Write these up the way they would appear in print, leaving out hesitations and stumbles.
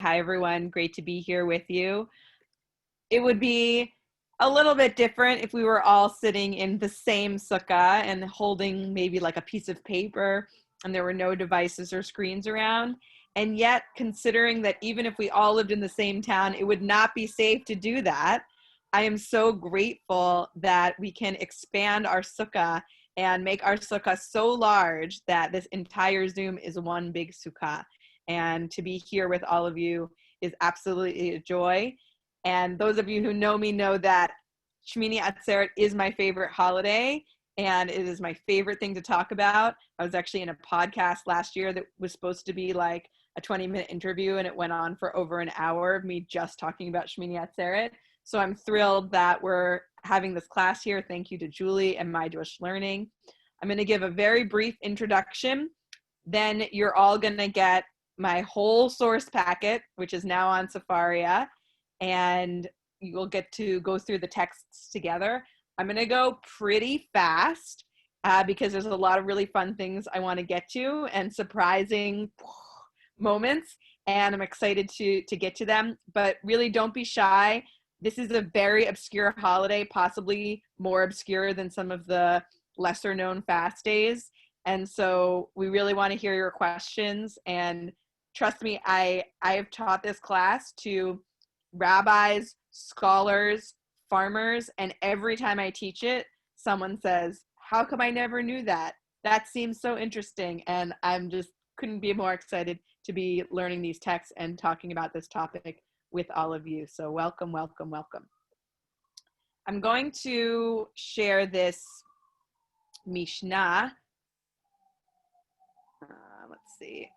Hi, everyone. Great to be here with you. It would be a little bit different if we were all sitting in the same sukkah and holding maybe like a piece of paper and there were no devices or screens around. And yet, considering that even if we all lived in the same town, it would not be safe to do that. I am so grateful that we can expand our sukkah and make our sukkah so large that this entire Zoom is one big sukkah. And to be here with all of you is absolutely a joy. And those of you who know me know that Shemini Atzeret is my favorite holiday, and it is my favorite thing to talk about. I was actually in a podcast last year that was supposed to be like a 20-minute interview, and it went on for over an hour of me just talking about Shemini Atzeret. So I'm thrilled that we're having this class here. Thank you to Julie and My Jewish Learning. I'm going to give a very brief introduction. Then you're all going to get my whole source packet, which is now on Safaria, and you'll get to go through the texts together. I'm going to go pretty fast because there's a lot of really fun things I want to get to and surprising moments, and I'm excited to get to them. But really, don't be shy. This is a very obscure holiday, possibly more obscure than some of the lesser known fast days. And so we really want to hear your questions. And trust me, I have taught this class to rabbis, scholars, farmers, and every time I teach it, someone says, how come I never knew that? That seems so interesting. And I'm just couldn't be more excited to be learning these texts and talking about this topic with all of you. So welcome, welcome, welcome. I'm going to share this Mishnah. Let's see.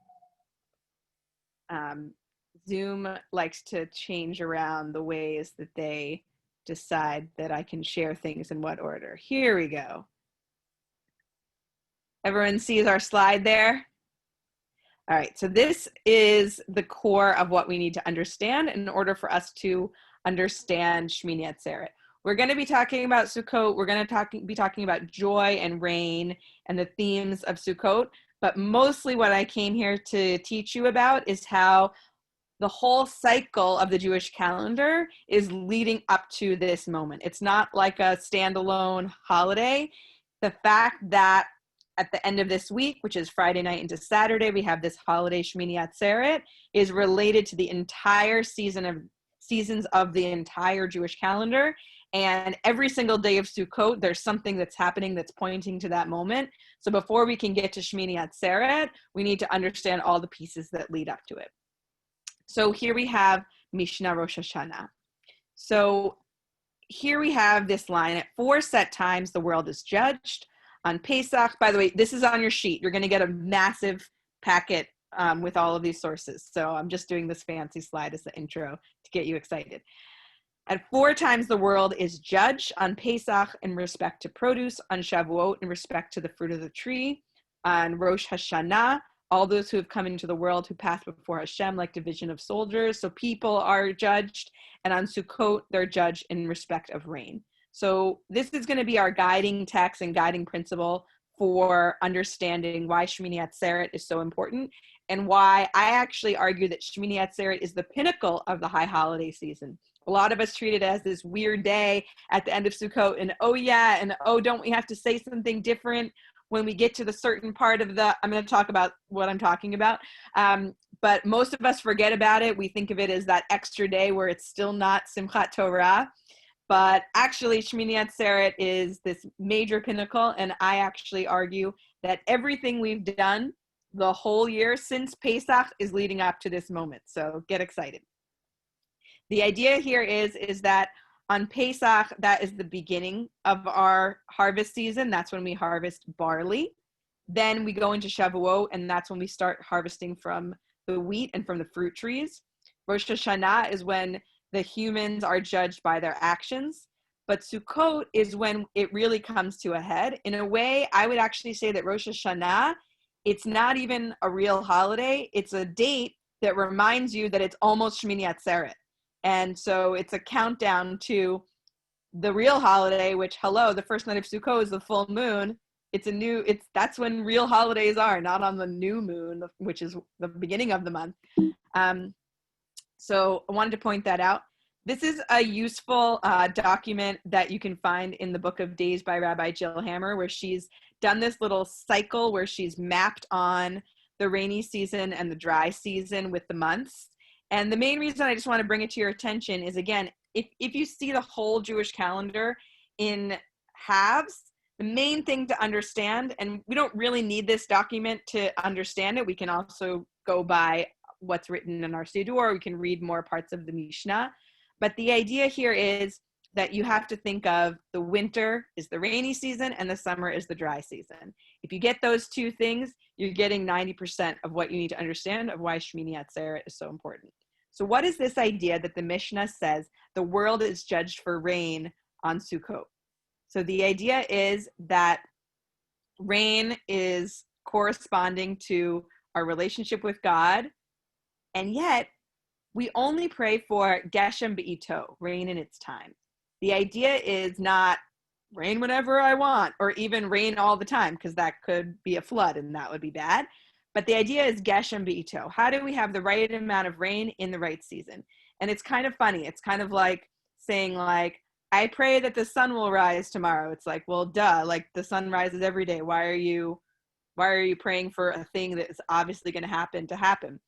Zoom likes to change around the ways that they decide that I can share things in what order. Here we go. Everyone sees our slide there? All right, so this is the core of what we need to understand in order for us to understand Shemini Atzeret. We're going to be talking about Sukkot. We're going to be talking about joy and rain and the themes of Sukkot. But mostly what I came here to teach you about is how the whole cycle of the Jewish calendar is leading up to this moment. It's not like a standalone holiday. The fact that at the end of this week, which is Friday night into Saturday, we have this holiday Shemini Atzeret, is related to the entire seasons of the entire Jewish calendar. And every single day of Sukkot, there's something that's happening that's pointing to that moment. So before we can get to Shemini Atzeret, we need to understand all the pieces that lead up to it. So here we have Mishnah Rosh Hashanah. So here we have this line, at 4 set times the world is judged. On Pesach, by the way, this is on your sheet. You're going to get a massive packet with all of these sources. So I'm just doing this fancy slide as the intro to get you excited. At 4 times the world is judged: on Pesach in respect to produce, on Shavuot in respect to the fruit of the tree, on Rosh Hashanah, all those who have come into the world who pass before Hashem like division of soldiers. So people are judged, and on Sukkot, they're judged in respect of rain. So this is going to be our guiding text and guiding principle for understanding why Shemini Atzeret is so important and why I actually argue that Shemini Atzeret is the pinnacle of the high holiday season. A lot of us treat it as this weird day at the end of Sukkot, and oh yeah, and oh, don't we have to say something different when we get to the certain part of the, I'm going to talk about what I'm talking about, but most of us forget about it. We think of it as that extra day where it's still not Simchat Torah, but actually Shemini Atzeret is this major pinnacle, and I actually argue that everything we've done the whole year since Pesach is leading up to this moment, so get excited. The idea here is that on Pesach, that is the beginning of our harvest season. That's when we harvest barley. Then we go into Shavuot, and that's when we start harvesting from the wheat and from the fruit trees. Rosh Hashanah is when the humans are judged by their actions. But Sukkot is when it really comes to a head. In a way, I would actually say that Rosh Hashanah, it's not even a real holiday. It's a date that reminds you that it's almost Shemini Atzeret. And so it's a countdown to the real holiday, which, hello, the first night of Sukkot is the full moon. That's when real holidays are, not on the new moon, which is the beginning of the month. So I wanted to point that out. This is a useful document that you can find in the Book of Days by Rabbi Jill Hammer, where she's done this little cycle where she's mapped on the rainy season and the dry season with the months. And the main reason I just want to bring it to your attention is, again, if you see the whole Jewish calendar in halves, the main thing to understand, and we don't really need this document to understand it, we can also go by what's written in our Siddur, or we can read more parts of the Mishnah. But the idea here is that you have to think of the winter is the rainy season and the summer is the dry season. If you get those two things, you're getting 90% of what you need to understand of why Shemini Atzeret is so important. So what is this idea that the Mishnah says the world is judged for rain on Sukkot? So the idea is that rain is corresponding to our relationship with God, and yet we only pray for Geshem Be'ito, rain in its time. The idea is not rain whenever I want, or even rain all the time, because that could be a flood and that would be bad. But the idea is Geshem Be'ito. How do we have the right amount of rain in the right season? And it's kind of funny. It's kind of like saying, like, I pray that the sun will rise tomorrow. It's like, well, duh, like the sun rises every day. Why are you praying for a thing that is obviously going to happen?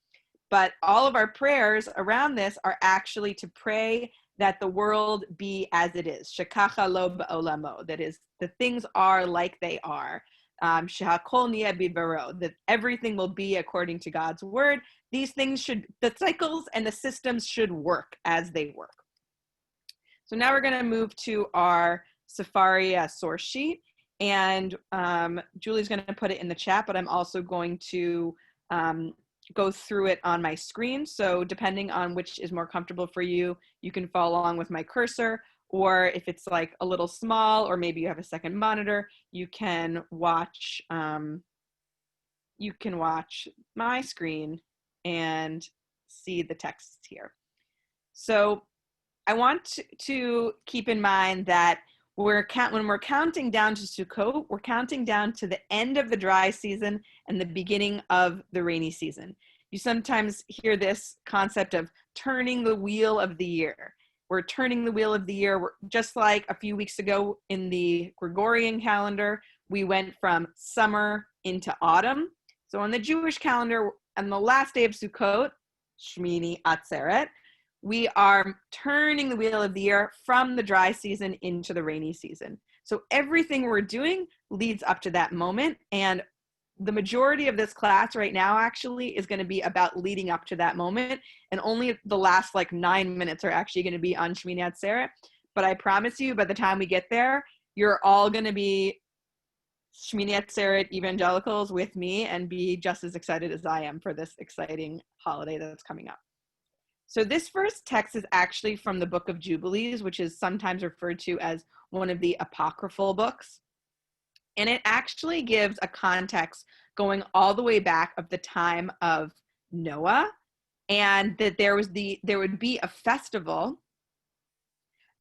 But all of our prayers around this are actually to pray that the world be as it is. Shekacha lo ba'olamo. That is, the things are like they are. Shehakol nieh bidbaro. That everything will be according to God's word. These things the cycles and the systems should work as they work. So now we're going to move to our Safari source sheet. And Julie's going to put it in the chat, but I'm also going to go through it on my screen. So depending on which is more comfortable for you, you can follow along with my cursor, or if it's like a little small, or maybe you have a second monitor, you can watch my screen and see the text here. So I want to keep in mind that when we're counting down to Sukkot, we're counting down to the end of the dry season and the beginning of the rainy season. You sometimes hear this concept of turning the wheel of the year. We're turning the wheel of the year. We're just like a few weeks ago in the Gregorian calendar, we went from summer into autumn. So on the Jewish calendar, on the last day of Sukkot, Shemini Atzeret, we are turning the wheel of the year from the dry season into the rainy season. So everything we're doing leads up to that moment. And the majority of this class right now actually is going to be about leading up to that moment. And only the last 9 minutes are actually going to be on Shemini Atzeret. But I promise you, by the time we get there, you're all going to be Shemini Atzeret evangelicals with me and be just as excited as I am for this exciting holiday that's coming up. So this first text is actually from the Book of Jubilees, which is sometimes referred to as one of the apocryphal books. And it actually gives a context going all the way back of the time of Noah, and that there would be a festival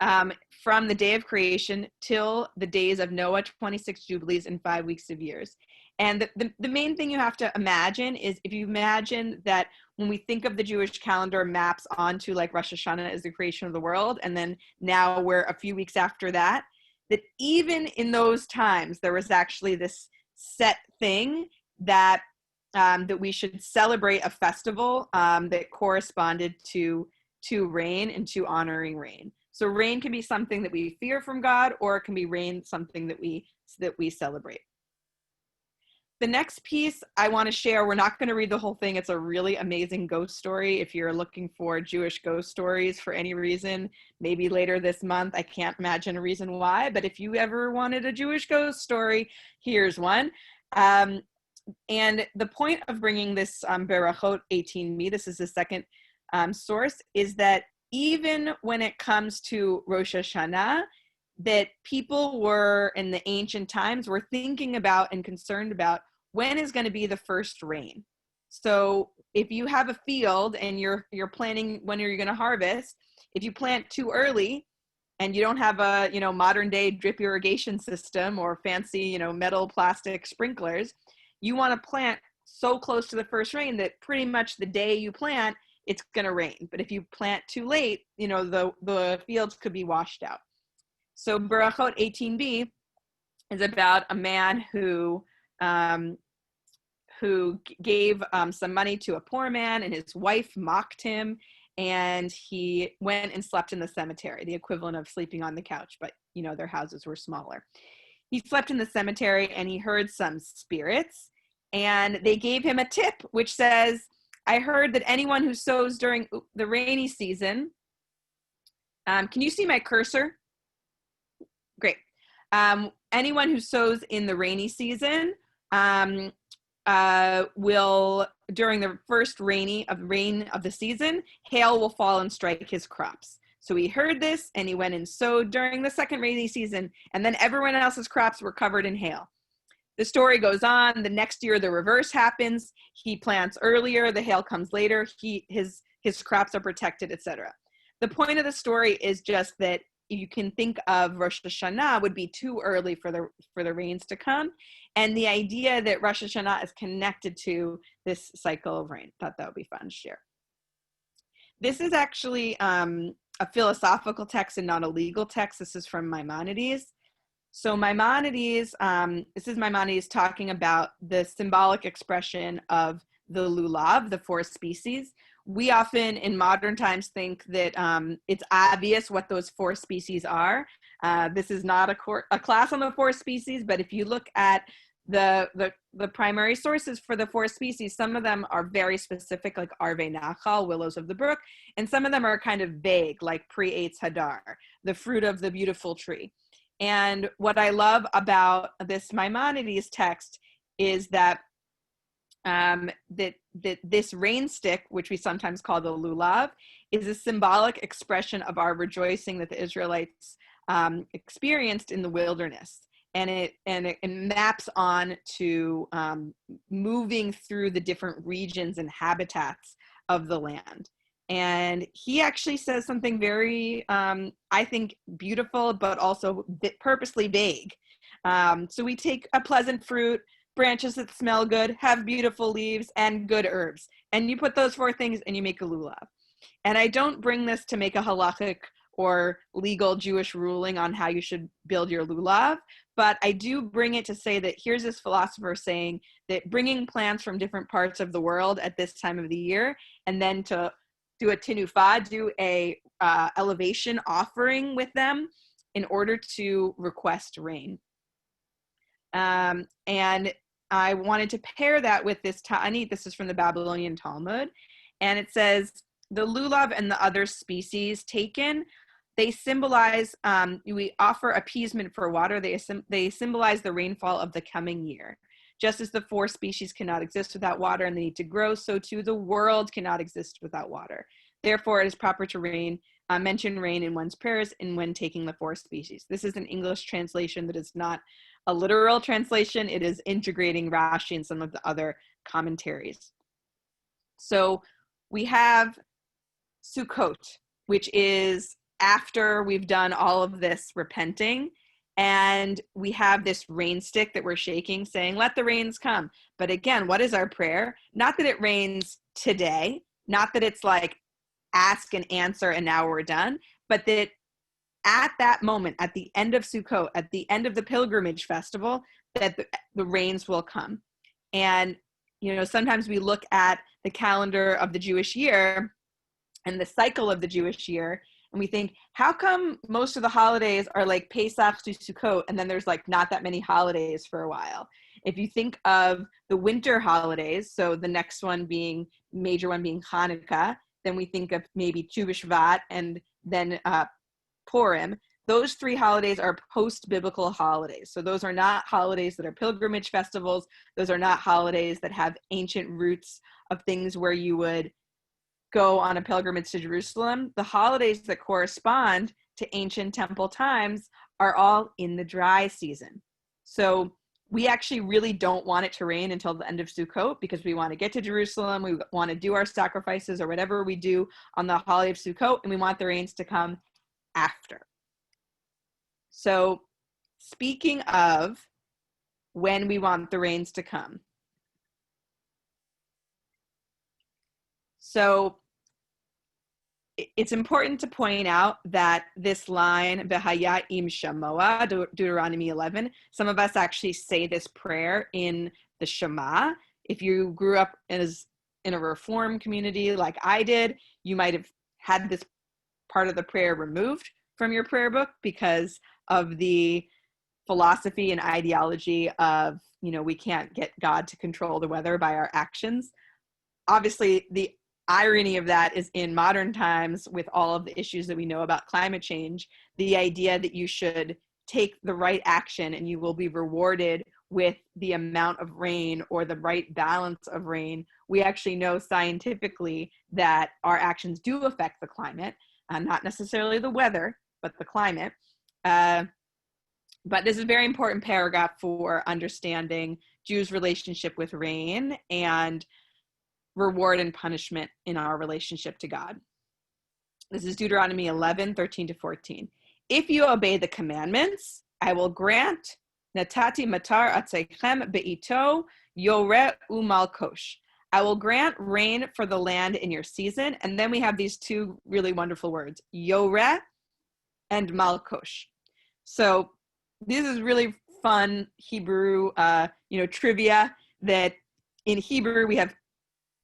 from the day of creation till the days of Noah, 26 Jubilees and 5 weeks of years. And the main thing you have to imagine is, if you imagine that when we think of the Jewish calendar maps onto like Rosh Hashanah as the creation of the world, and then now we're a few weeks after that, that even in those times, there was actually this set thing that that we should celebrate a festival that corresponded to rain and to honoring rain. So rain can be something that we fear from God, or it can be rain something that we celebrate. The next piece I want to share, we're not going to read the whole thing. It's a really amazing ghost story. If you're looking for Jewish ghost stories for any reason, maybe later this month, I can't imagine a reason why, but if you ever wanted a Jewish ghost story, here's one. And the point of bringing this Berachot 18b, this is the second source, is that even when it comes to Rosh Hashanah, that people were, in the ancient times, were thinking about and concerned about when is going to be the first rain. So if you have a field and you're planning when you're going to harvest, if you plant too early and you don't have a modern day drip irrigation system or fancy metal plastic sprinklers, you want to plant so close to the first rain that pretty much the day you plant, it's going to rain. But if you plant too late, the fields could be washed out. So Berachot 18b is about a man who gave some money to a poor man, and his wife mocked him, and he went and slept in the cemetery, the equivalent of sleeping on the couch, but their houses were smaller. He slept in the cemetery, and he heard some spirits, and they gave him a tip, which says, I heard that anyone who sows during the rainy season, can you see my cursor? Great. Anyone who sows in the rainy season will, during the first rain of the season, hail will fall and strike his crops. So he heard this, and he went and sowed during the second rainy season, and then everyone else's crops were covered in hail. The story goes on. The next year, the reverse happens. He plants earlier, the hail comes later. His crops are protected, etc. The point of the story is just that you can think of Rosh Hashanah would be too early for the rains to come, and the idea that Rosh Hashanah is connected to this cycle of rain. Thought that would be fun to share. This is actually a philosophical text and not a legal text. This is from Maimonides. So Maimonides, this is Maimonides talking about the symbolic expression of the lulav, the 4 species. We often in modern times think that it's obvious what those 4 species are. This is not a class on the 4 species, but if you look at the primary sources for the 4 species, some of them are very specific, like Arvei Nachal, willows of the brook, and some of them are kind of vague, like Pri Eitz Hadar, the fruit of the beautiful tree. And what I love about this Maimonides text is that that this rain stick, which we sometimes call the lulav, is a symbolic expression of our rejoicing that the Israelites experienced in the wilderness. And it maps on to moving through the different regions and habitats of the land. And he actually says something very, I think, beautiful, but also purposely vague. So we take a pleasant fruit, branches that smell good, have beautiful leaves, and good herbs. And you put those 4 things and you make a lulav. And I don't bring this to make a halachic or legal Jewish ruling on how you should build your lulav, but I do bring it to say that here's this philosopher saying that bringing plants from different parts of the world at this time of the year, and then to do a tinufah, do a elevation offering with them in order to request rain. And I wanted to pair that with this ta'anit. This is from the Babylonian Talmud. And it says, the lulav and the other species taken, they symbolize, we offer appeasement for water. They symbolize the rainfall of the coming year. Just as the 4 species cannot exist without water and they need to grow, so too the world cannot exist without water. Therefore, it is proper to mention rain in one's prayers and when taking the 4 species. This is an English translation that is not a literal translation. It is integrating Rashi and some of the other commentaries. So we have Sukkot, which is after we've done all of this repenting, and we have this rain stick that we're shaking saying, let the rains come. But again, what is our prayer? Not that it rains today, not that it's like ask and answer and now we're done, but that at that moment, at the end of Sukkot, at the end of the pilgrimage festival, that the rains will come. And, sometimes we look at the calendar of the Jewish year and the cycle of the Jewish year, and we think, how come most of the holidays are like Pesach to Sukkot, and then there's like not that many holidays for a while? If you think of the winter holidays, so the next major one being Hanukkah, then we think of maybe Tu B'Shvat and then Purim. Those 3 holidays are post-biblical holidays. So those are not holidays that are pilgrimage festivals. Those are not holidays that have ancient roots of things where you would go on a pilgrimage to Jerusalem. The holidays that correspond to ancient temple times are all in the dry season. So we actually really don't want it to rain until the end of Sukkot because we want to get to Jerusalem. We want to do our sacrifices or whatever we do on the holiday of Sukkot, and we want the rains to come after. So speaking of when we want the rains to come. So it's important to point out that this line, V'haya im shamoa, Deuteronomy 11, some of us actually say this prayer in the Shema. If you grew up in a Reform community like I did, you might have had this part of the prayer removed from your prayer book because of the philosophy and ideology of, we can't get God to control the weather by our actions. Obviously, the irony of that is in modern times with all of the issues that we know about climate change, the idea that you should take the right action and you will be rewarded with the amount of rain or the right balance of rain. We actually know scientifically that our actions do affect the climate, not necessarily the weather, but the climate. But this is a very important paragraph for understanding Jews' relationship with rain and reward and punishment in our relationship to God. This is Deuteronomy 11, 13 to 14. If you obey the commandments, I will grant natati matar atzeichem be'ito yore umalkosh. I will grant rain for the land in your season. And then we have these two really wonderful words, yore and malkosh. So this is really fun Hebrew, trivia, that in Hebrew we have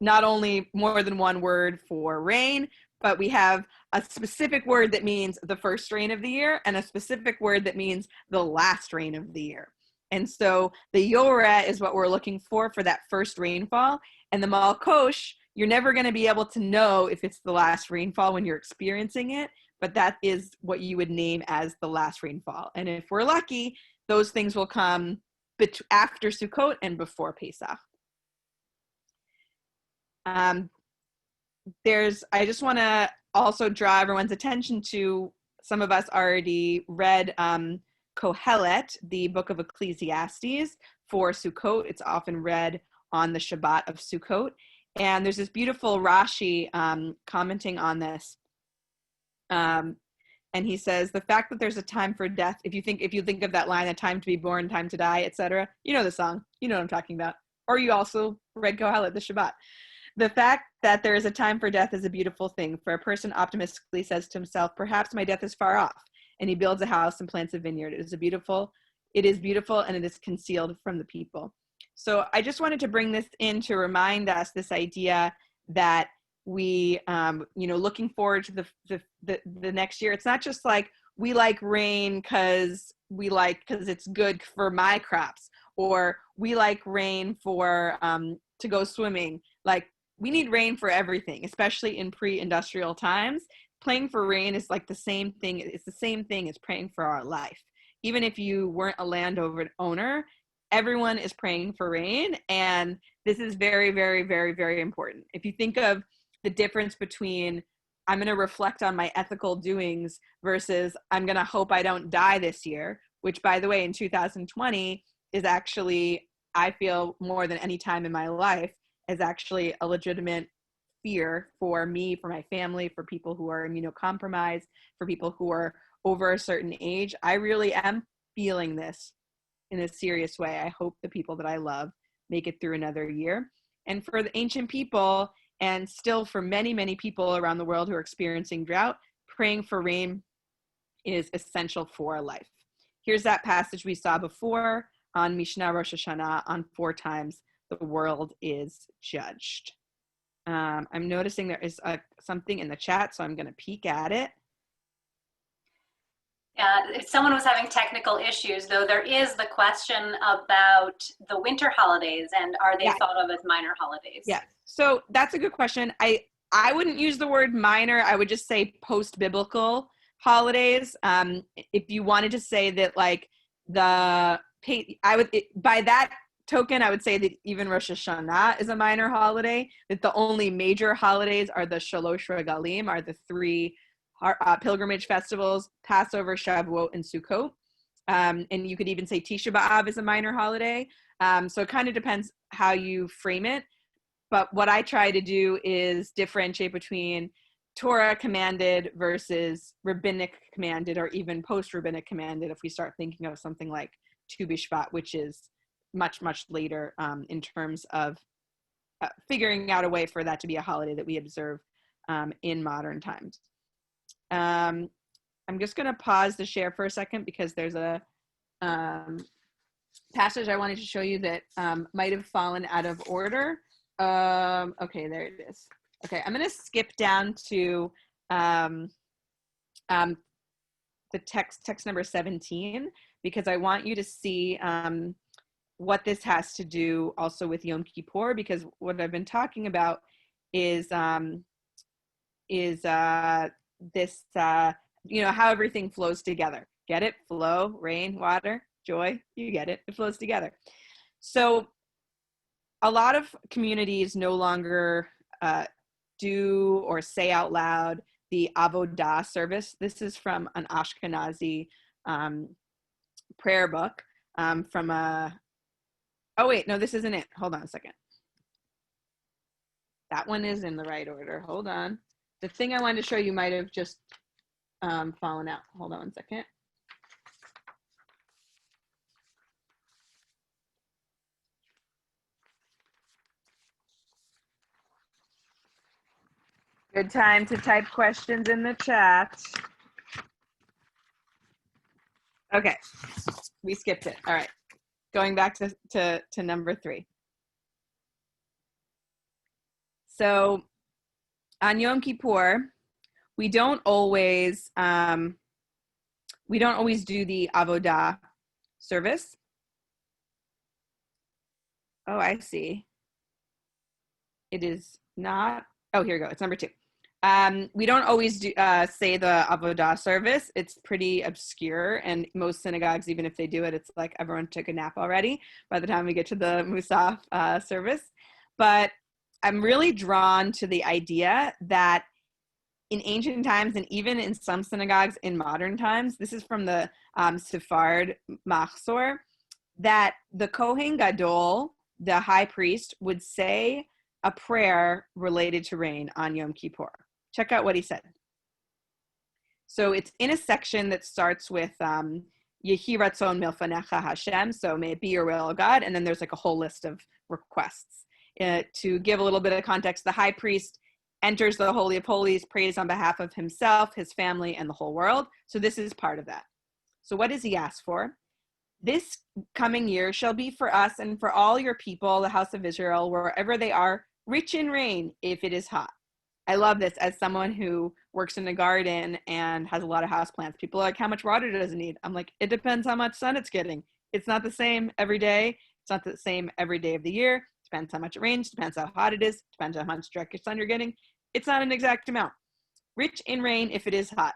not only more than one word for rain, but we have a specific word that means the first rain of the year and a specific word that means the last rain of the year. And so the Yoreh is what we're looking for that first rainfall. And the Malkosh, you're never going to be able to know if it's the last rainfall when you're experiencing it, but that is what you would name as the last rainfall. And if we're lucky, those things will come after Sukkot and before Pesach. I just want to also draw everyone's attention to, some of us already read Kohelet, the book of Ecclesiastes, for Sukkot. It's often read on the Shabbat of Sukkot. And there's this beautiful Rashi commenting on this. And he says, the fact that there's a time for death, if you think of that line, a time to be born, time to die, etc., you know the song, you know what I'm talking about. Or you also read Kohelet, the Shabbat. The fact that there is a time for death is a beautiful thing, for a person optimistically says to himself, perhaps my death is far off, and he builds a house and plants a vineyard. It is beautiful, and it is concealed from the people. So I just wanted to bring this in to remind us this idea that we, looking forward to the next year. It's not just like we like rain because it's good for my crops, or we like rain for to go swimming. Like, we need rain for everything, especially in pre-industrial times. Praying for rain is like the same thing. It's the same thing as praying for our life. Even if you weren't a landowner, everyone is praying for rain. And this is very, very, very, very important. If you think of the difference between I'm going to reflect on my ethical doings versus I'm going to hope I don't die this year, which, by the way, in 2020 is actually, I feel more than any time in my life, is actually a legitimate fear for me, for my family, for people who are immunocompromised, for people who are over a certain age. I really am feeling this in a serious way. I hope the people that I love make it through another year. And for the ancient people, and still for many, many people around the world who are experiencing drought, praying for rain is essential for life. Here's that passage we saw before on Mishnah Rosh Hashanah, on 4 times the world is judged. I'm noticing there is something in the chat, so I'm going to peek at it. If someone was having technical issues, though, there is the question about the winter holidays, and are they thought of as minor holidays? Yeah, so that's a good question. I wouldn't use the word minor. I would just say post-biblical holidays. If you wanted to say that, like, by that token, I would say that even Rosh Hashanah is a minor holiday, that the only major holidays are the Shalosh Regalim, are the 3 pilgrimage festivals, Passover, Shavuot, and Sukkot. And you could even say Tisha B'Av is a minor holiday. So it kind of depends how you frame it. But what I try to do is differentiate between Torah commanded versus rabbinic commanded, or even post-rabbinic commanded, if we start thinking of something like Tu B'Shvat, which is much, much later in terms of figuring out a way for that to be a holiday that we observe in modern times. I'm just going to pause the share for a second because there's a passage I wanted to show you that might have fallen out of order. Okay, there it is. Okay, I'm going to skip down to the text number 17, because I want you to see what this has to do also with Yom Kippur, because what I've been talking about is this, how everything flows together. Get it? Flow, rain, water, joy. You get it. It flows together. So a lot of communities no longer do or say out loud the avodah service. This is from an Ashkenazi prayer book from a, oh wait, no, this isn't it. Hold on a second. That one is in the right order. Hold on. The thing I wanted to show you might have just fallen out. Hold on one second. Good time to type questions in the chat. Okay, we skipped it. All right, going back to number 3. So on Yom Kippur, we don't always do the avodah service. Oh, I see. It is not. Oh, here we go. It's number 2. We don't always say the avodah service. It's pretty obscure, and most synagogues, even if they do it, it's like everyone took a nap already by the time we get to the Musaf service. But I'm really drawn to the idea that in ancient times, and even in some synagogues in modern times, this is from the Sephard Machzor, that the Kohen Gadol, the high priest, would say a prayer related to rain on Yom Kippur. Check out what he said. So it's in a section that starts with Yehi Ratzon Milfanecha Hashem, so may it be your will, God, and then there's like a whole list of requests. To give a little bit of context, the high priest enters the Holy of Holies, prays on behalf of himself, his family, and the whole world. So this is part of that. So what does he ask for? This coming year shall be for us and for all your people, the house of Israel, wherever they are, rich in rain if it is hot. I love this as someone who works in a garden and has a lot of houseplants. People are like, how much water does it need? I'm like, it depends how much sun it's getting. It's not the same every day. It's not the same every day of the year. Depends how much it rains, depends how hot it is, depends how much direct sun you're getting. It's not an exact amount. Rich in rain if it is hot.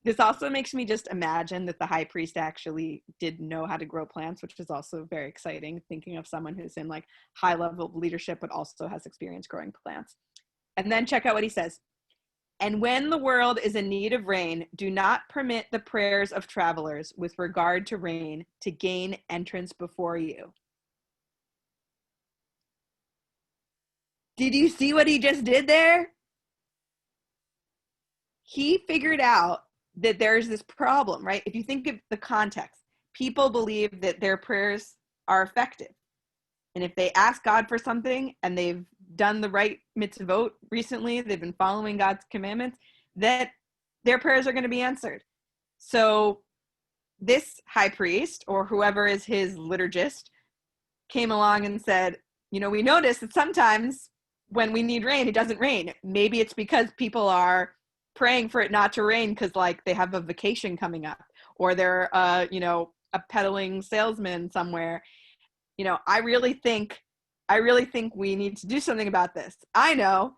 This also makes me just imagine that the high priest actually did know how to grow plants, which is also very exciting, thinking of someone who's in like high level of leadership, but also has experience growing plants. And then check out what he says. And when the world is in need of rain, do not permit the prayers of travelers with regard to rain to gain entrance before you. Did you see what he just did there? He figured out that there's this problem, right? If you think of the context, people believe that their prayers are effective. And if they ask God for something and they've done the right mitzvot recently, they've been following God's commandments, that their prayers are going to be answered. So this high priest, or whoever is his liturgist, came along and said, we notice that sometimes when we need rain, it doesn't rain. Maybe it's because people are praying for it not to rain because like they have a vacation coming up, or they're a peddling salesman somewhere. I really think we need to do something about this. I know.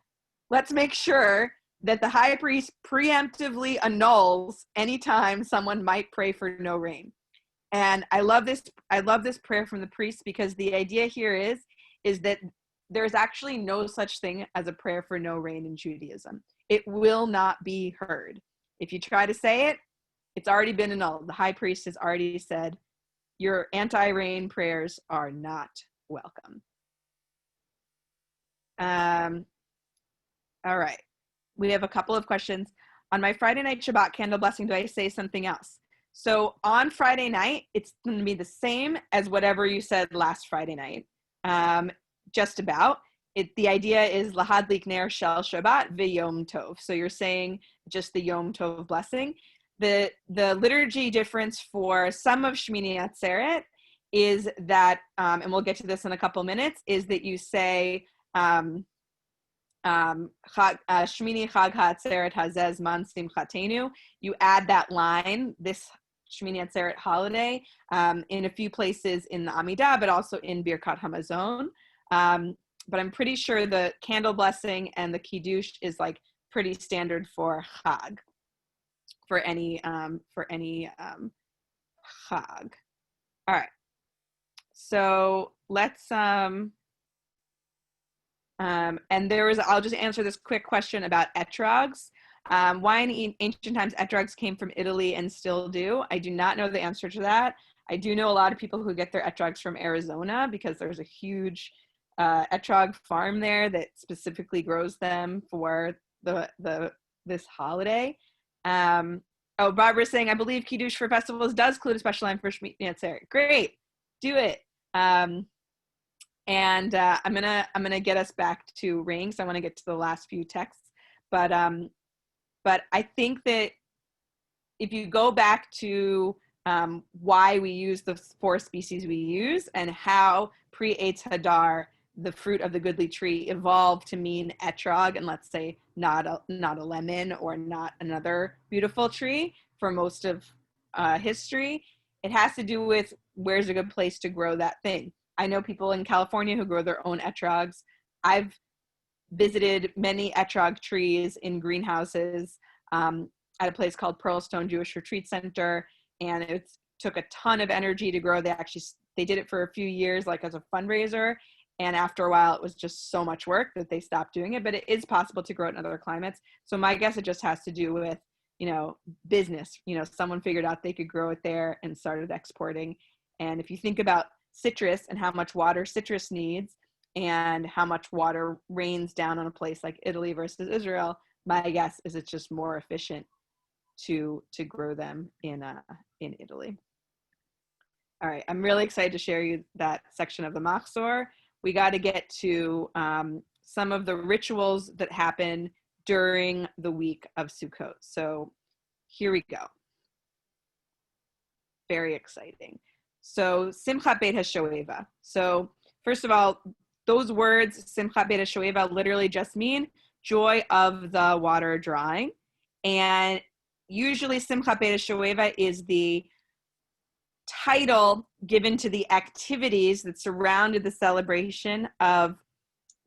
Let's make sure that the high priest preemptively annuls anytime someone might pray for no rain. And I love this prayer from the priest, because the idea here is that there's actually no such thing as a prayer for no rain in Judaism. It will not be heard. If you try to say it, it's already been annulled. The high priest has already said, your anti-rain prayers are not welcome. All right. We have a couple of questions. On my Friday night Shabbat candle blessing, do I say something else? So on Friday night, it's going to be the same as whatever you said last Friday night. Just about. the idea is lahadlik ner shel Shabbat v'yom tov. So you're saying just the Yom Tov blessing. The liturgy difference for some of Shemini Atzeret is that, and we'll get to this in a couple minutes, is that you say Shemini Chag HaAtzeret Hazeh Zman Simchatenu. You add that line, this Shemini Atzeret holiday, in a few places in the Amidah, but also in Birkat Hamazon. But I'm pretty sure the candle blessing and the Kiddush is like pretty standard for Chag, for any Chag. All right. So let's and I'll just answer this quick question about etrogs. Why in ancient times etrogs came from Italy and still do? I do not know the answer to that. I do know a lot of people who get their etrogs from Arizona because there's a huge etrog farm there that specifically grows them for this holiday. Barbara's saying, I believe Kiddush for festivals does include a special line for Shemini Atzeret. Great, do it. And I'm gonna get us back to Rain, because I want to get to the last few texts. But I think that if you go back to why we use the 4 species we use and how pre-Eitz Hadar, the fruit of the goodly tree, evolved to mean etrog, and let's say not a lemon or not another beautiful tree for most of history, it has to do with where's a good place to grow that thing. I know people in California who grow their own etrogs. I've visited many etrog trees in greenhouses at a place called Pearlstone Jewish Retreat Center, and it took a ton of energy to grow. They did it for a few years, like as a fundraiser, and after a while it was just so much work that they stopped doing it. But it is possible to grow it in other climates. So my guess, it just has to do with, business. Someone figured out they could grow it there and started exporting. And if you think about citrus and how much water citrus needs and how much water rains down on a place like Italy versus Israel, my guess is it's just more efficient to grow them in Italy. All right, I'm really excited to share you that section of the Machzor. We got to get to some of the rituals that happen during the week of Sukkot. So here we go. Very exciting. So Simchat Beit HaShoeva. So first of all, those words, Simchat Beit HaShoeva, literally just mean joy of the water drawing. And usually Simchat Beit HaShoeva is the title given to the activities that surrounded the celebration of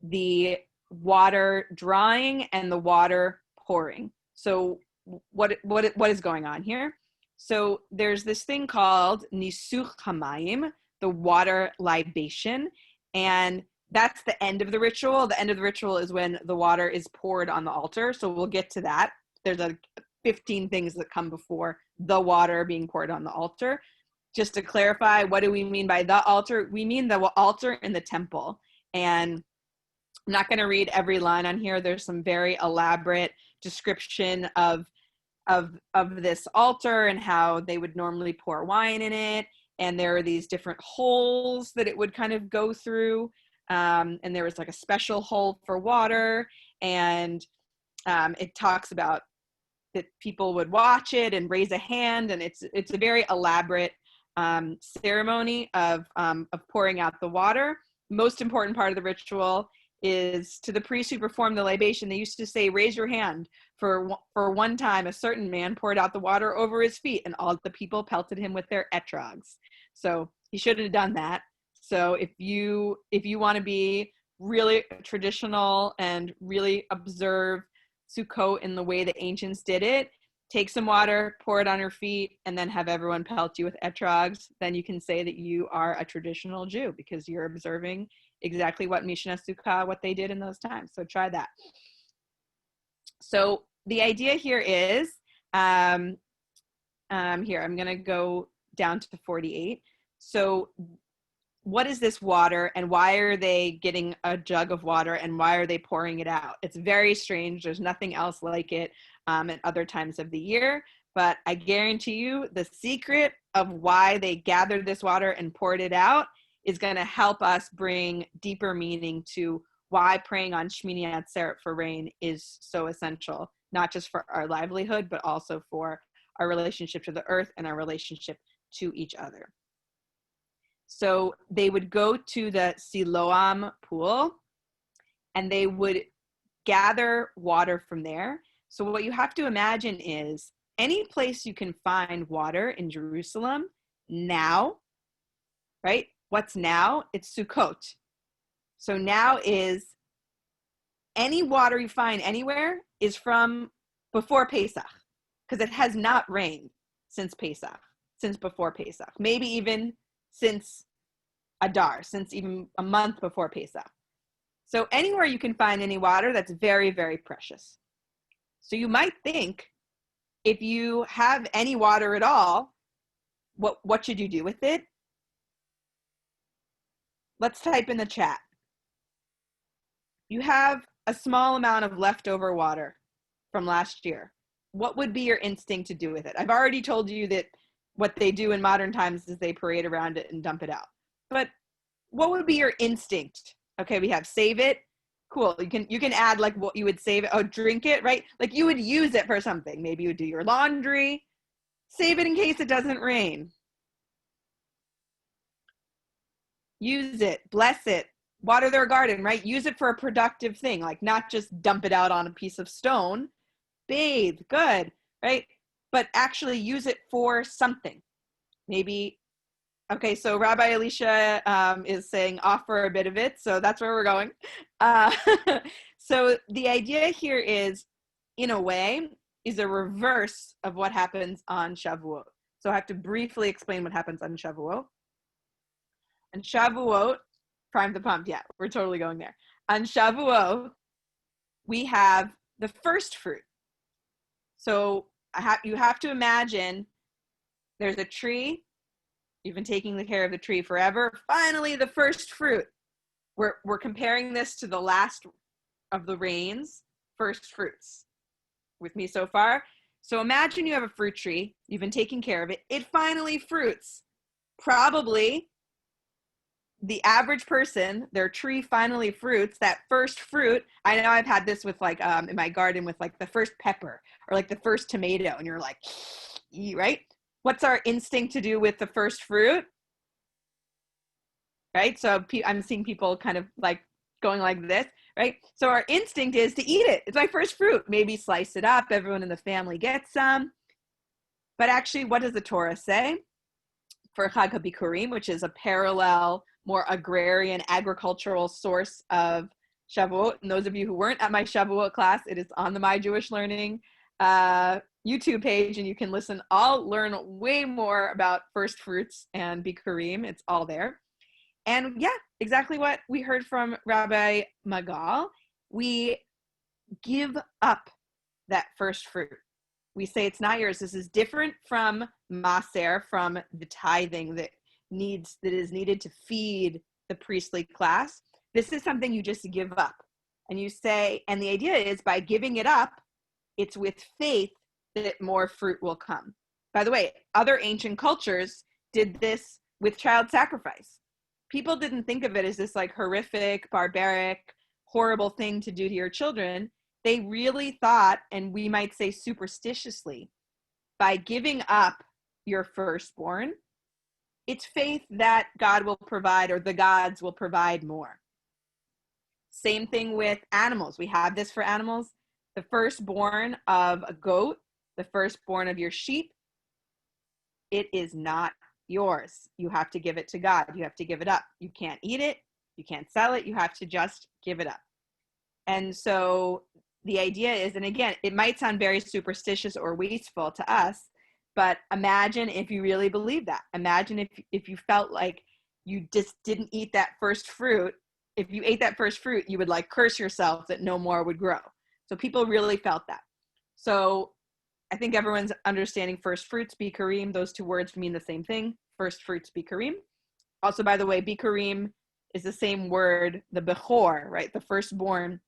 the water drawing and the water pouring. So what is going on here? So there's this thing called Nisuch Hamayim, the water libation, and that's the end of the ritual. The end of the ritual is when the water is poured on the altar. So we'll get to that. There's 15 things that come before the water being poured on the altar. Just to clarify, what do we mean by the altar? We mean the altar in the temple. And I'm not going to read every line on here. There's some very elaborate description of this altar and how they would normally pour wine in it. And there are these different holes that it would kind of go through. And there was like a special hole for water. And it talks about that people would watch it and raise a hand. And it's a very elaborate ceremony of pouring out the water. Most important part of the ritual is to the priests who perform the libation. They used to say, raise your hand. For one time, a certain man poured out the water over his feet, and all the people pelted him with their etrogs. So he shouldn't have done that. So if you want to be really traditional and really observe Sukkot in the way the ancients did it, take some water, pour it on your feet, and then have everyone pelt you with etrogs. Then you can say that you are a traditional Jew because you're observing exactly what Mishnah Sukkah, what they did in those times. So try that. So the idea here is, here, I'm going to go down to 48. So what is this water, and why are they getting a jug of water, and why are they pouring it out? It's very strange. There's nothing else like it at other times of the year, but I guarantee you the secret of why they gathered this water and poured it out is going to help us bring deeper meaning to why praying on Shemini Atzeret for rain is so essential, not just for our livelihood, but also for our relationship to the earth and our relationship to each other. So they would go to the Siloam pool and they would gather water from there. So what you have to imagine is any place you can find water in Jerusalem now, right? What's now? It's Sukkot. So now is any water you find anywhere is from before Pesach, because it has not rained since Pesach, since before Pesach, maybe even since Adar, since even a month before Pesach. So anywhere you can find any water, that's very, very precious. So you might think, if you have any water at all, what should you do with it? Let's type in the chat. You have a small amount of leftover water from last year. What would be your instinct to do with it? I've already told you that what they do in modern times is they parade around it and dump it out. But what would be your instinct? Okay, we have save it. Cool. You can add like what you would save it. Oh, drink it, right? Like you would use it for something. Maybe you would do your laundry. Save it in case it doesn't rain. Use it. Bless it. Water their garden, right? Use it for a productive thing, like not just dump it out on a piece of stone. Bathe, good, right? But actually use it for something. Maybe, okay, so Rabbi Elisha is saying offer a bit of it, so that's where we're going. So the idea here is, in a way, is a reverse of what happens on Shavuot. So I have to briefly explain what happens on Shavuot. On Shavuot, prime the pump, yeah, we're totally going there. On Shavuot, we have the first fruit. So you have to imagine there's a tree. You've been taking care of the tree forever. Finally, the first fruit. We're comparing this to the last of the rains, first fruits. With me so far? So imagine you have a fruit tree. You've been taking care of it. It finally fruits. Probably the average person, their tree finally fruits, that first fruit. I know I've had this with like in my garden with like the first pepper or like the first tomato, and you're like, right? What's our instinct to do with the first fruit? Right? So I'm seeing people kind of like going like this, right? So our instinct is to eat it. It's my first fruit. Maybe slice it up. Everyone in the family gets some. But actually, what does the Torah say? For Chag HaBikurim, which is a parallel, more agrarian, agricultural source of Shavuot. And those of you who weren't at my Shavuot class, it is on the My Jewish Learning YouTube page, and you can learn way more about first fruits and Bikurim. It's all there. And yeah, exactly what we heard from Rabbi Magal. We give up that first fruit. We say it's not yours. This is different from Maser, from the tithing that is needed to feed the priestly class. This is something you just give up. And you say, and the idea is by giving it up, it's with faith that more fruit will come. By the way, other ancient cultures did this with child sacrifice. People didn't think of it as this like horrific, barbaric, horrible thing to do to your children. They really thought, and we might say superstitiously, by giving up your firstborn, it's faith that God will provide, or the gods will provide more. Same thing with animals. We have this for animals. The firstborn of a goat, the firstborn of your sheep, it is not yours. You have to give it to God. You have to give it up. You can't eat it. You can't sell it. You have to just give it up. And so the idea is, and again, it might sound very superstitious or wasteful to us, but imagine if you really believe that. Imagine if you felt like you just didn't eat that first fruit. If you ate that first fruit, you would like curse yourself that no more would grow. So people really felt that. So I think everyone's understanding first fruits, bikurim, those two words mean the same thing. First fruits, bikurim. Also, by the way, bikurim is the same word, the bechor, right? The firstborn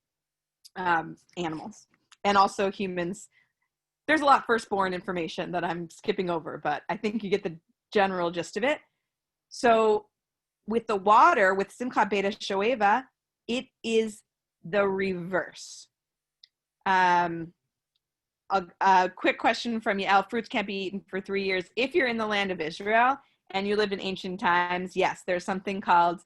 animals. And also humans. There's a lot firstborn information that I'm skipping over, but I think you get the general gist of it. So with the water, with Simchat Beit HaShoeva, it is the reverse. A quick question from Yael. Fruits can't be eaten for 3 years. If you're in the land of Israel and you lived in ancient times, yes, there's something called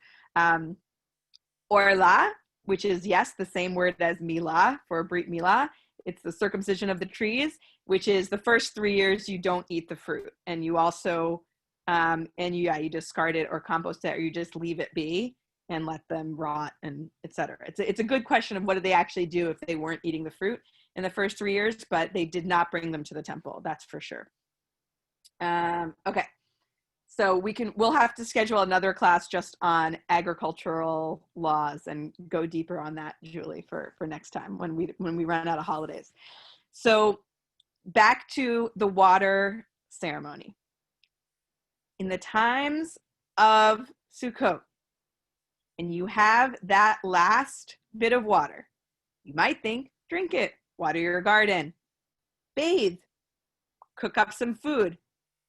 orla, which is, yes, the same word as milah for Brit Milah. It's the circumcision of the trees, which is the first 3 years you don't eat the fruit. And you also, you discard it or compost it, or you just leave it be and let them rot and etc. It's a good question of what did they actually do if they weren't eating the fruit in the first 3 years, but they did not bring them to the temple, that's for sure. Okay, so we'll have to schedule another class just on agricultural laws and go deeper on that, Julie, for next time when we run out of holidays. So back to the water ceremony. In the times of Sukkot, and you have that last bit of water, you might think, drink it, water your garden, bathe, cook up some food.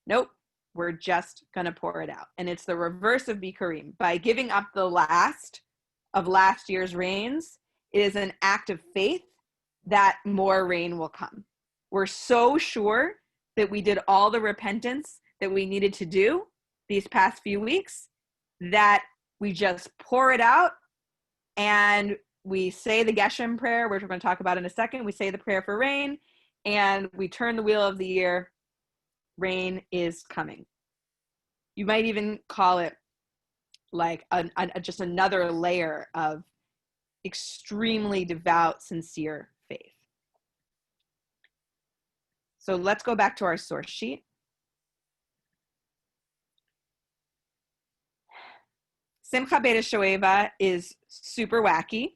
Nope, we're just gonna pour it out. And it's the reverse of Bikurim. By giving up the last of last year's rains, it is an act of faith that more rain will come. We're so sure that we did all the repentance that we needed to do these past few weeks that we just pour it out, and we say the Geshem prayer, which we're going to talk about in a second. We say the prayer for rain, and we turn the wheel of the year. Rain is coming. You might even call it like just another layer of extremely devout, sincere faith. So let's go back to our source sheet. Simcha Beit HaShoeva is super wacky.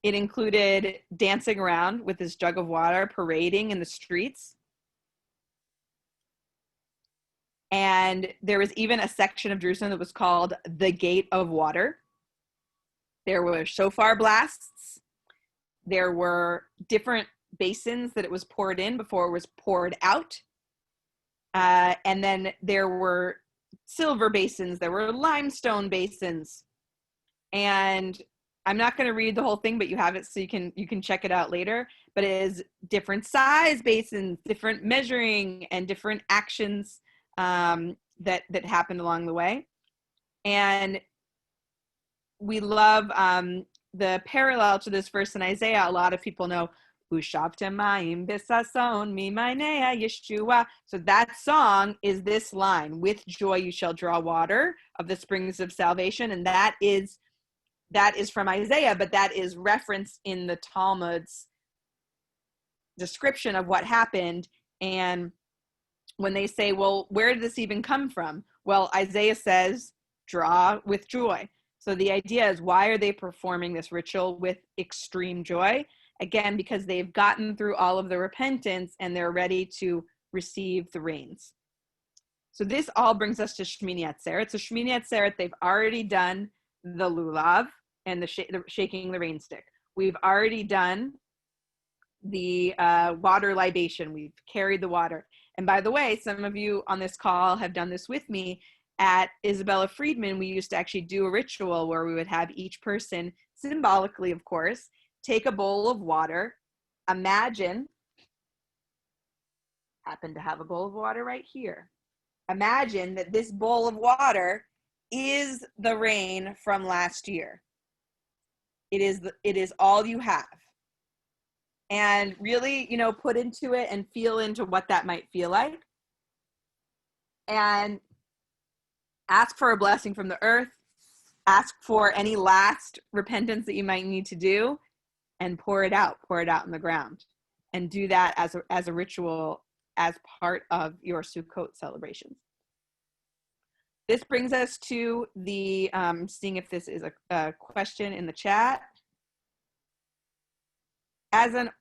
It included dancing around with this jug of water, parading in the streets. And there was even a section of Jerusalem that was called the Gate of Water. There were shofar blasts. There were different basins that it was poured in before it was poured out. And then there were silver basins. There were limestone basins. And I'm not going to read the whole thing, but you have it so you can check it out later. But it is different size basins, different measuring, and different actions that happened along the way. And we love the parallel to this verse in Isaiah. A lot of people know, Ushavtem mayim b'sason mimaynei Yeshua. So that song is this line, with joy you shall draw water of the springs of salvation. And that is from Isaiah, but that is referenced in the Talmud's description of what happened. And when they say, well, where did this even come from? Well, Isaiah says, draw with joy. So the idea is, why are they performing this ritual with extreme joy? Again, because they've gotten through all of the repentance and they're ready to receive the rains. So this all brings us to Shemini Atzeret. So Shemini Atzeret, they've already done the lulav and the shaking the rain stick. We've already done the water libation. We've carried the water. And by the way, some of you on this call have done this with me. At Isabella Friedman, we used to actually do a ritual where we would have each person, symbolically of course, take a bowl of water. Imagine, happen to have a bowl of water right here. Imagine that this bowl of water is the rain from last year. It is all you have. And really, put into it and feel into what that might feel like. And ask for a blessing from the earth. Ask for any last repentance that you might need to do, and pour it out in the ground. And do that as a ritual, as part of your Sukkot celebrations. This brings us to the, seeing if this is a question in the chat. As an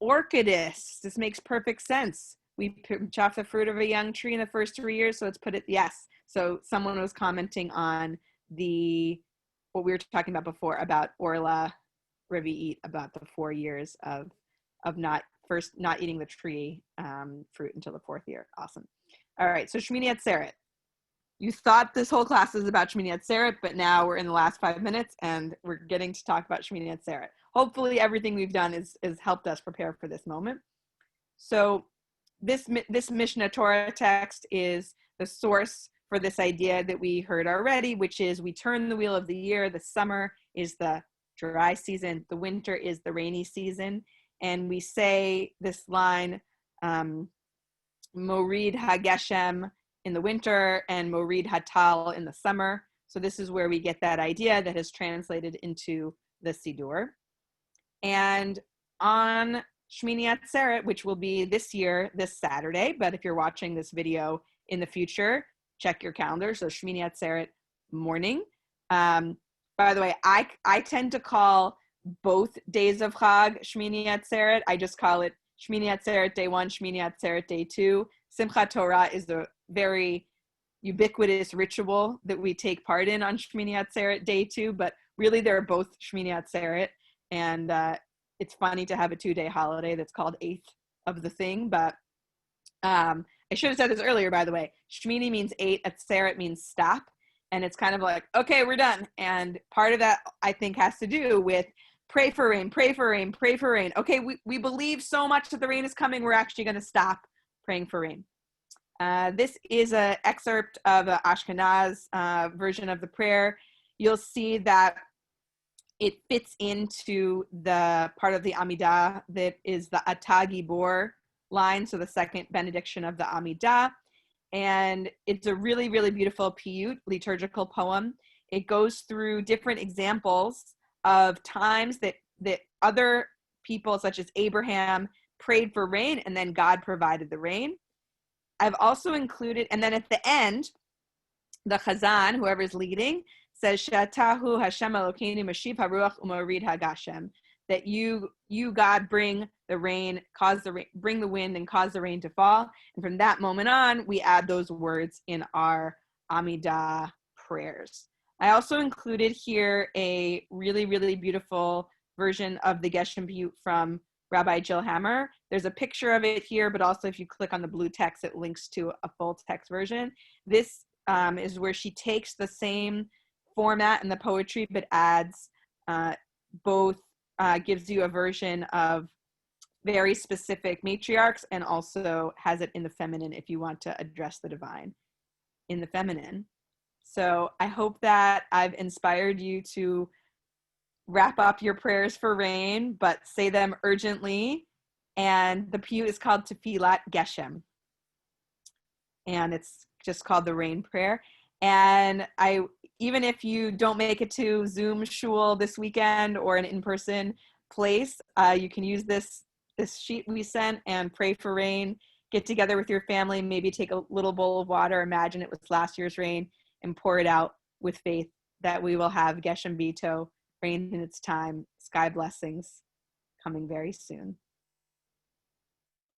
orchidist, this makes perfect sense. We chop the fruit of a young tree in the first 3 years, so let's put it, yes. So someone was commenting on what we were talking about before about Orla Revi'it, about the 4 years of not eating the tree fruit until the 4th year. Awesome. All right, so Shemini Atzeret. you thought this whole class was about Shemini Atzeret, but now we're in the last 5 minutes and we're getting to talk about Shemini Atzeret. Hopefully everything we've done is helped us prepare for this moment. So this Mishnah Torah text is the source for this idea that we heard already, which is we turn the wheel of the year. The summer is the dry season. The winter is the rainy season. And we say this line, Morid HaGeshem in the winter and Morid HaTal in the summer. So this is where we get that idea that is translated into the Siddur. And on Shemini Atzeret, which will be this year, this Saturday, but if you're watching this video in the future, check your calendar. So Shemini Atzeret morning. By the way, I tend to call both days of Chag Shemini Atzeret. I just call it Shemini Atzeret day 1, Shemini Atzeret day 2. Simchat Torah is the very ubiquitous ritual that we take part in on Shemini Atzeret day 2, but really they're both Shemini Atzeret. And it's funny to have a 2-day holiday that's called 8th of the thing, but I should have said this earlier, by the way. Shemini means 8, Atzeret means stop, and it's kind of like, okay, we're done. And part of that, I think, has to do with pray for rain, pray for rain, pray for rain. Okay, we believe so much that the rain is coming, we're actually going to stop praying for rain. This is an excerpt of an Ashkenaz version of the prayer. You'll see that it fits into the part of the Amidah that is the Ata Gibor line, so the second benediction of the Amidah. And it's a really, really beautiful piyut, liturgical poem. It goes through different examples of times that other people, such as Abraham, prayed for rain, and then God provided the rain. I've also included, and then at the end, the Chazan, whoever's leading, says, Shatahu Hashem Elokeinu Mashiv Haruach Umorid Hagashem, that you God bring the rain, bring the wind and cause the rain to fall. And from that moment on, we add those words in our Amidah prayers. I also included here a really, really beautiful version of the Geshem Piyut from Rabbi Jill Hammer. There's a picture of it here, but also if you click on the blue text, it links to a full text version. This is where she takes the same format in the poetry, but adds gives you a version of very specific matriarchs and also has it in the feminine if you want to address the divine in the feminine. So I hope that I've inspired you to wrap up your prayers for rain, but say them urgently. And the piyut is called Tefilat Geshem. And it's just called the rain prayer. And even if you don't make it to Zoom shul this weekend or an in-person place, you can use this sheet we sent and pray for rain. Get together with your family, maybe take a little bowl of water, imagine it was last year's rain, and pour it out with faith that we will have Geshem Bito, rain in its time, sky blessings coming very soon.